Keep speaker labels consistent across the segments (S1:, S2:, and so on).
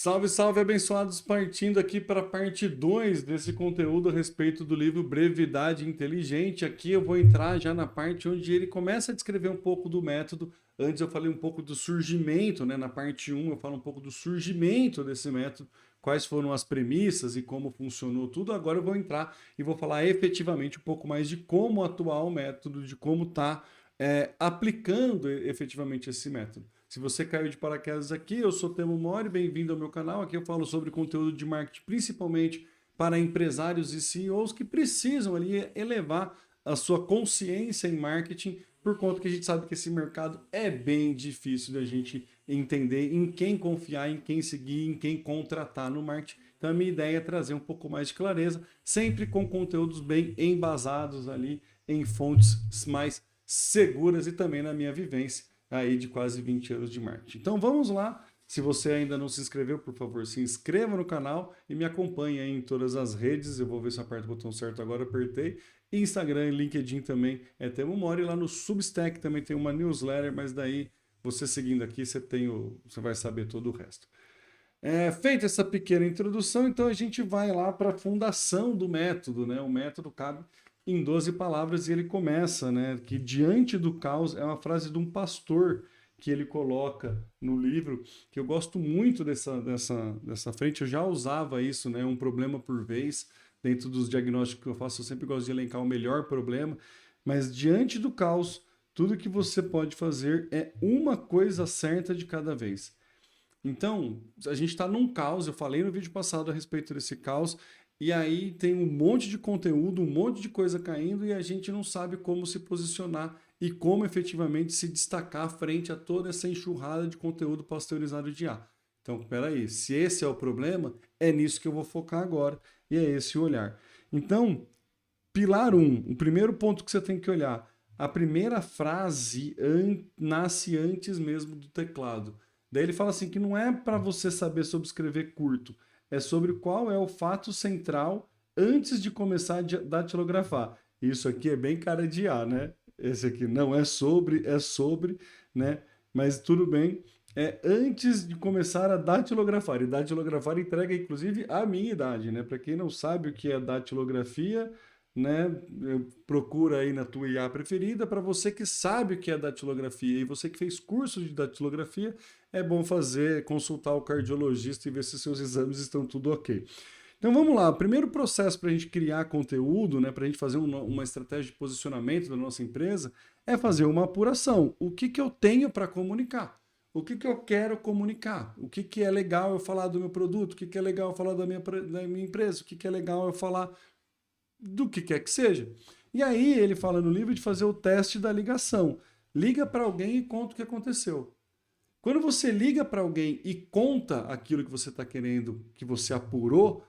S1: Salve, salve, abençoados! Partindo aqui para a parte 2 desse conteúdo a respeito do livro Brevidade Inteligente. Aqui eu vou entrar já na parte onde ele começa a descrever um pouco do método. Antes eu falei um pouco do surgimento, né? Na parte um eu falo um pouco do surgimento desse método, quais foram as premissas e como funcionou tudo. Agora eu vou entrar e vou falar efetivamente um pouco mais de como atuar o método, de como está aplicando efetivamente esse método. Se você caiu de paraquedas aqui, eu sou Temo Mori, bem-vindo ao meu canal. Aqui eu falo sobre conteúdo de marketing, principalmente para empresários e CEOs que precisam ali elevar a sua consciência em marketing, por conta que a gente sabe que esse mercado é bem difícil da gente entender em quem confiar, em quem seguir, em quem contratar no marketing. Então a minha ideia é trazer um pouco mais de clareza, sempre com conteúdos bem embasados ali em fontes mais seguras e também na minha vivência aí de quase 20 anos de marketing. Então vamos lá. Se você ainda não se inscreveu, por favor, se inscreva no canal e me acompanhe aí em todas as redes. Eu vou ver se eu aperto o botão certo agora, apertei. Instagram e LinkedIn também é Temo Mori. Lá no Substack também tem uma newsletter, mas daí você seguindo aqui, você vai saber todo o resto. Feita essa pequena introdução, então a gente vai lá para a fundação do método, né? O método cabe em 12 palavras e ele começa, né? Que diante do caos é uma frase de um pastor que ele coloca no livro, que eu gosto muito dessa frente, eu já usava isso, né? Um problema por vez, dentro dos diagnósticos que eu faço, eu sempre gosto de elencar o melhor problema, mas diante do caos, tudo que você pode fazer é uma coisa certa de cada vez. Então, a gente está num caos, eu falei no vídeo passado a respeito desse caos, e aí tem um monte de conteúdo, um monte de coisa caindo e a gente não sabe como se posicionar e como efetivamente se destacar frente a toda essa enxurrada de conteúdo pasteurizado de IA. Então, peraí, se esse é o problema, é nisso que eu vou focar agora, e é esse o olhar. Então, pilar 1, o primeiro ponto que você tem que olhar, a primeira frase nasce antes mesmo do teclado. Daí ele fala assim que não é para você saber sobre escrever curto, é sobre qual é o fato central antes de começar a datilografar. Isso aqui é bem cara de A, né? Esse aqui não é sobre, né? Mas tudo bem. É antes de começar a datilografar. E datilografar entrega, inclusive, a minha idade, né? Para quem não sabe o que é datilografia, né? Procura aí na tua IA preferida. Para você que sabe o que é datilografia e você que fez curso de datilografia, é bom consultar o cardiologista e ver se seus exames estão tudo ok. Então vamos lá, o primeiro processo para a gente criar conteúdo, né, para a gente fazer uma estratégia de posicionamento da nossa empresa, é fazer uma apuração. O que eu tenho para comunicar? O que eu quero comunicar? O que é legal eu falar do meu produto? O que é legal eu falar da minha empresa? O que é legal eu falar do que quer que seja? E aí ele fala no livro de fazer o teste da ligação. Liga para alguém e conta o que aconteceu. Quando você liga para alguém e conta aquilo que você está querendo, que você apurou,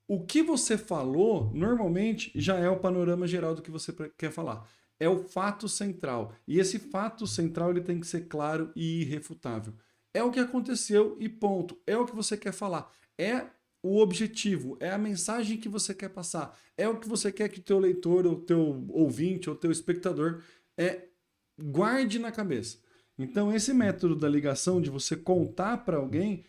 S1: o que você falou, normalmente, já é o panorama geral do que você quer falar. É o fato central. E esse fato central ele tem que ser claro e irrefutável. É o que aconteceu e ponto. É o que você quer falar. É o objetivo, é a mensagem que você quer passar. É o que você quer que o teu leitor, o teu ouvinte, o teu espectador guarde na cabeça. Então, esse método da ligação, de você contar para alguém,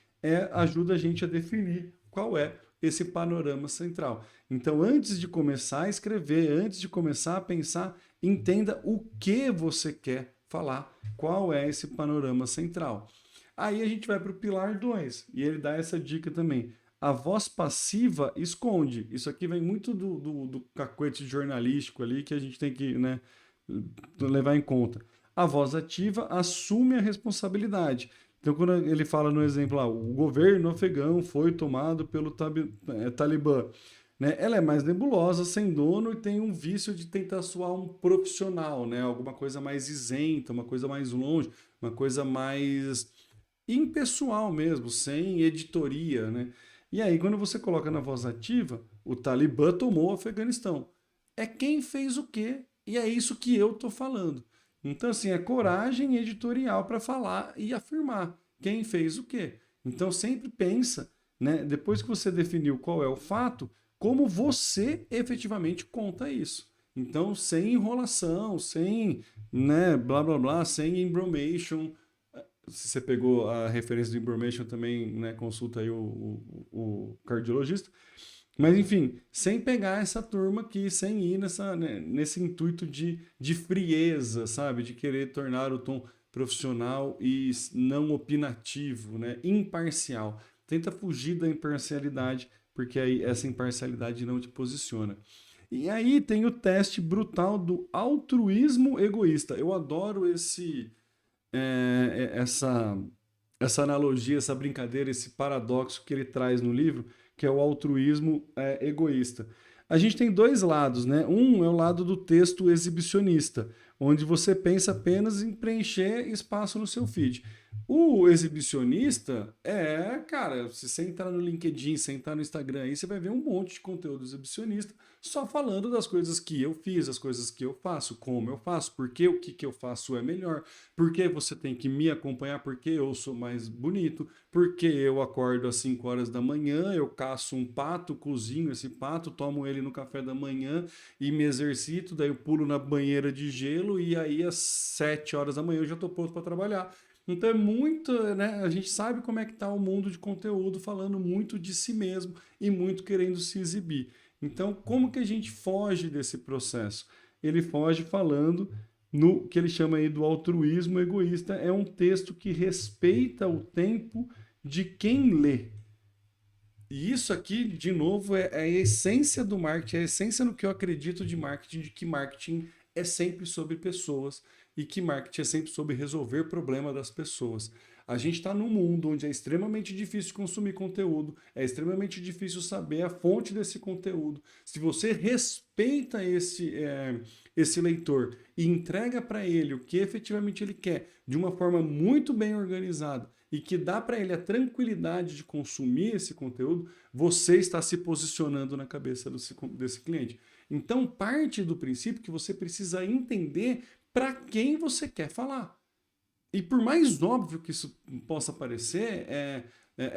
S1: ajuda a gente a definir qual é esse panorama central. Então, antes de começar a escrever, antes de começar a pensar, entenda o que você quer falar, qual é esse panorama central. Aí a gente vai para o pilar 2, e ele dá essa dica também. A voz passiva esconde. Isso aqui vem muito do cacuete jornalístico ali, que a gente tem que, né, levar em conta. A voz ativa assume a responsabilidade. Então, quando ele fala no exemplo lá, o governo afegão foi tomado pelo Talibã, né? Ela é mais nebulosa, sem dono e tem um vício de tentar soar um profissional, né? Alguma coisa mais isenta, uma coisa mais longe, uma coisa mais impessoal mesmo, sem editoria, né? E aí, quando você coloca na voz ativa, o Talibã tomou o Afeganistão. É quem fez o quê? E é isso que eu tô falando. Então, assim, é coragem editorial para falar e afirmar quem fez o quê. Então, sempre pensa, né, depois que você definiu qual é o fato, como você efetivamente conta isso. Então, sem enrolação, sem, né, blá blá blá, sem embromation, se você pegou a referência do information também, né, consulta aí o cardiologista. Mas, enfim, sem pegar essa turma aqui, sem ir né, nesse intuito de frieza, sabe? De querer tornar o tom profissional e não opinativo, né? Imparcial. Tenta fugir da imparcialidade, porque aí essa imparcialidade não te posiciona. E aí tem o teste brutal do altruísmo egoísta. Eu adoro essa analogia, essa brincadeira, esse paradoxo que ele traz no livro, que é o altruísmo egoísta. A gente tem dois lados, né? Um é o lado do texto exibicionista, onde você pensa apenas em preencher espaço no seu feed. O exibicionista cara, se você entrar no LinkedIn, se entrar no Instagram aí, você vai ver um monte de conteúdo exibicionista só falando das coisas que eu fiz, as coisas que eu faço, como eu faço, porque o que eu faço é melhor, porque você tem que me acompanhar, porque eu sou mais bonito, porque eu acordo às 5 horas da manhã, eu caço um pato, cozinho esse pato, tomo ele no café da manhã e me exercito, daí eu pulo na banheira de gelo e aí às 7 horas da manhã eu já estou pronto para trabalhar. Então é muito, né? A gente sabe como é que está o mundo de conteúdo falando muito de si mesmo e muito querendo se exibir. Então, como que a gente foge desse processo? Ele foge falando no que ele chama aí do altruísmo egoísta. É um texto que respeita o tempo de quem lê. E isso aqui, de novo, é a essência do marketing, é a essência no que eu acredito de que marketing é sempre sobre pessoas e que marketing é sempre sobre resolver problema das pessoas. A gente está num mundo onde é extremamente difícil consumir conteúdo, é extremamente difícil saber a fonte desse conteúdo. Se você respeita esse leitor e entrega para ele o que efetivamente ele quer de uma forma muito bem organizada e que dá para ele a tranquilidade de consumir esse conteúdo, você está se posicionando na cabeça desse cliente. Então, parte do princípio que você precisa entender para quem você quer falar. E por mais óbvio que isso possa parecer, é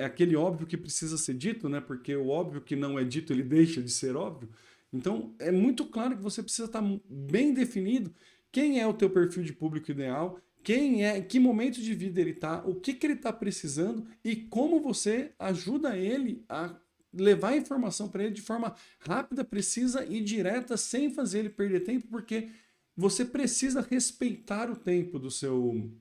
S1: aquele óbvio que precisa ser dito, né? Porque o óbvio que não é dito, ele deixa de ser óbvio. Então, é muito claro que você precisa estar bem definido quem é o teu perfil de público ideal, que momento de vida ele está, o que ele está precisando e como você ajuda ele a levar a informação para ele de forma rápida, precisa e direta, sem fazer ele perder tempo, porque você precisa respeitar o tempo do seu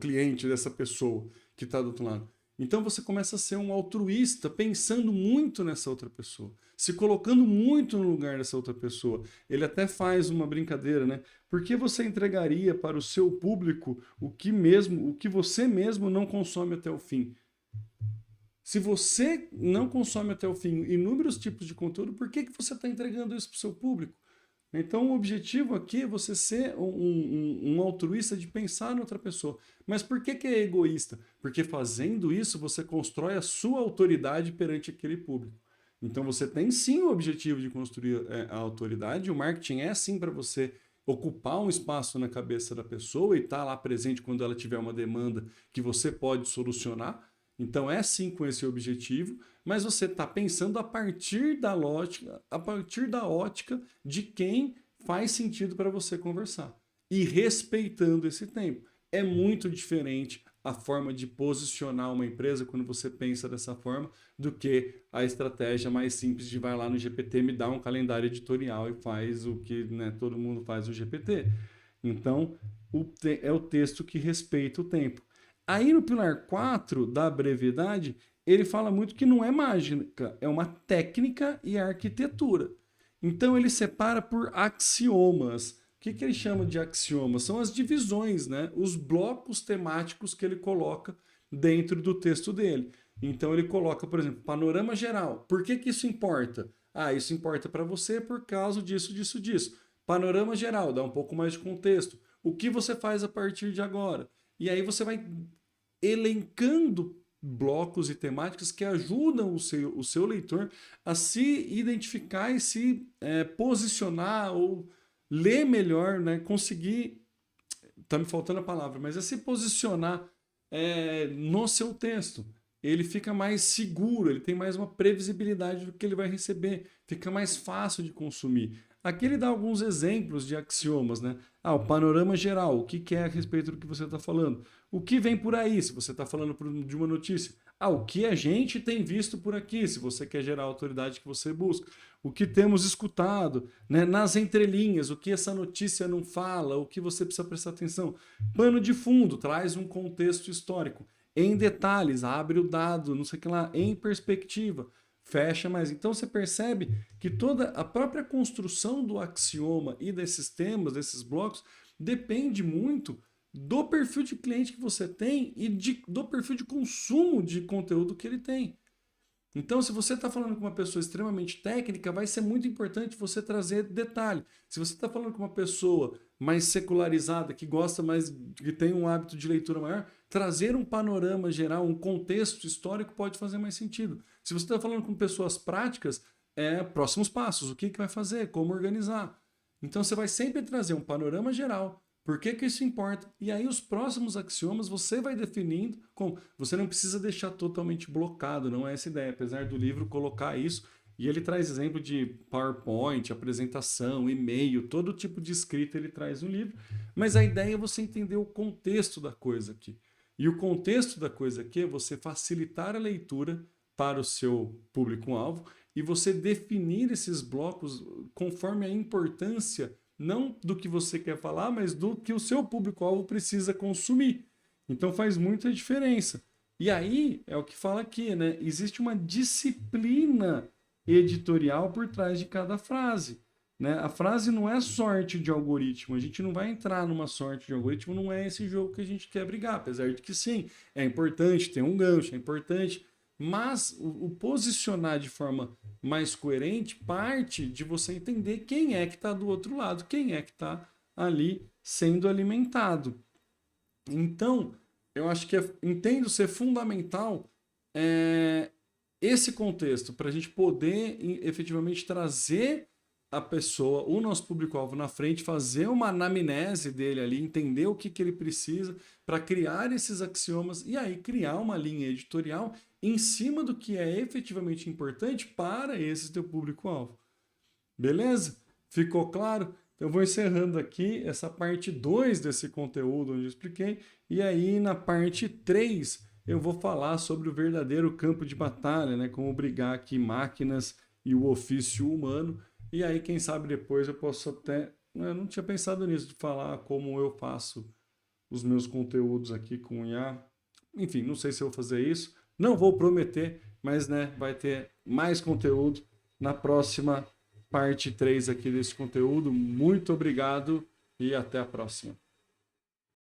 S1: cliente, dessa pessoa que está do outro lado. Então você começa a ser um altruísta, pensando muito nessa outra pessoa, se colocando muito no lugar dessa outra pessoa. Ele até faz uma brincadeira, né? Por que você entregaria para o seu público o que você mesmo não consome até o fim? Se você não consome até o fim inúmeros tipos de conteúdo, por que você está entregando isso para o seu público? Então, o objetivo aqui é você ser um altruísta de pensar em outra pessoa. Mas por que é egoísta? Porque fazendo isso, você constrói a sua autoridade perante aquele público. Então, você tem sim o objetivo de construir a autoridade. O marketing é sim para você ocupar um espaço na cabeça da pessoa e estar lá presente quando ela tiver uma demanda que você pode solucionar. Então, é sim com esse objetivo, mas você está pensando a partir da lógica, a partir da ótica de quem faz sentido para você conversar e respeitando esse tempo. É muito diferente a forma de posicionar uma empresa quando você pensa dessa forma do que a estratégia mais simples de vai lá no GPT, me dá um calendário editorial e faz o que, né, todo mundo faz no GPT. Então, é o texto que respeita o tempo. Aí no pilar 4 da brevidade, ele fala muito que não é mágica, é uma técnica e arquitetura. Então ele separa por axiomas. O que ele chama de axiomas? São as divisões, né? Os blocos temáticos que ele coloca dentro do texto dele. Então ele coloca, por exemplo, panorama geral. Por que isso importa? Ah, isso importa para você por causa disso, disso, disso. Panorama geral, dá um pouco mais de contexto. O que você faz a partir de agora? E aí você vai elencando blocos e temáticas que ajudam o seu leitor a se identificar e se posicionar ou ler melhor, né? Conseguir, tá me faltando a palavra, mas é se posicionar no seu texto. Ele fica mais seguro, ele tem mais uma previsibilidade do que ele vai receber, fica mais fácil de consumir. Aqui ele dá alguns exemplos de axiomas, né? O panorama geral, o que é a respeito do que você está falando? O que vem por aí, se você está falando de uma notícia. O que a gente tem visto por aqui, se você quer gerar a autoridade que você busca. O que temos escutado, né, nas entrelinhas, o que essa notícia não fala, o que você precisa prestar atenção. Pano de fundo, traz um contexto histórico. Em detalhes, abre o dado, não sei o que lá, em perspectiva, fecha mais. Então você percebe que toda a própria construção do axioma e desses temas, desses blocos, depende muito do perfil de cliente que você tem e do perfil de consumo de conteúdo que ele tem. Então, se você está falando com uma pessoa extremamente técnica, vai ser muito importante você trazer detalhe. Se você está falando com uma pessoa mais secularizada, que gosta mais, que tem um hábito de leitura maior, trazer um panorama geral, um contexto histórico pode fazer mais sentido. Se você está falando com pessoas práticas, próximos passos, o que vai fazer, como organizar. Então, você vai sempre trazer um panorama geral. Por que isso importa? E aí os próximos axiomas você vai definindo como. Você não precisa deixar totalmente blocado, não é essa ideia. Apesar do livro colocar isso, e ele traz exemplo de PowerPoint, apresentação, e-mail, todo tipo de escrita ele traz no livro. Mas a ideia é você entender o contexto da coisa aqui. E o contexto da coisa aqui é você facilitar a leitura para o seu público-alvo e você definir esses blocos conforme a importância não do que você quer falar, mas do que o seu público-alvo precisa consumir. Então faz muita diferença. E aí é o que fala aqui, né? Existe uma disciplina editorial por trás de cada frase. Né? A frase não é sorte de algoritmo. A gente não vai entrar numa sorte de algoritmo, não é esse jogo que a gente quer brigar. Apesar de que sim, é importante ter um gancho, é importante. Mas o posicionar de forma mais coerente parte de você entender quem é que está do outro lado, quem é que está ali sendo alimentado. Então, eu acho que entendo ser fundamental esse contexto para a gente poder efetivamente trazer a pessoa, o nosso público-alvo na frente, fazer uma anamnese dele ali, entender o que ele precisa para criar esses axiomas e aí criar uma linha editorial em cima do que é efetivamente importante para esse teu público-alvo. Beleza? Ficou claro? Então eu vou encerrando aqui essa parte 2 desse conteúdo onde eu expliquei e aí na parte 3 eu vou falar sobre o verdadeiro campo de batalha, né? Como brigar aqui máquinas e o ofício humano. E aí, quem sabe depois eu posso até... Eu não tinha pensado nisso, de falar como eu faço os meus conteúdos aqui com o IA. Enfim, não sei se eu vou fazer isso. Não vou prometer, mas né, vai ter mais conteúdo na próxima parte 3 aqui desse conteúdo. Muito obrigado e até a próxima.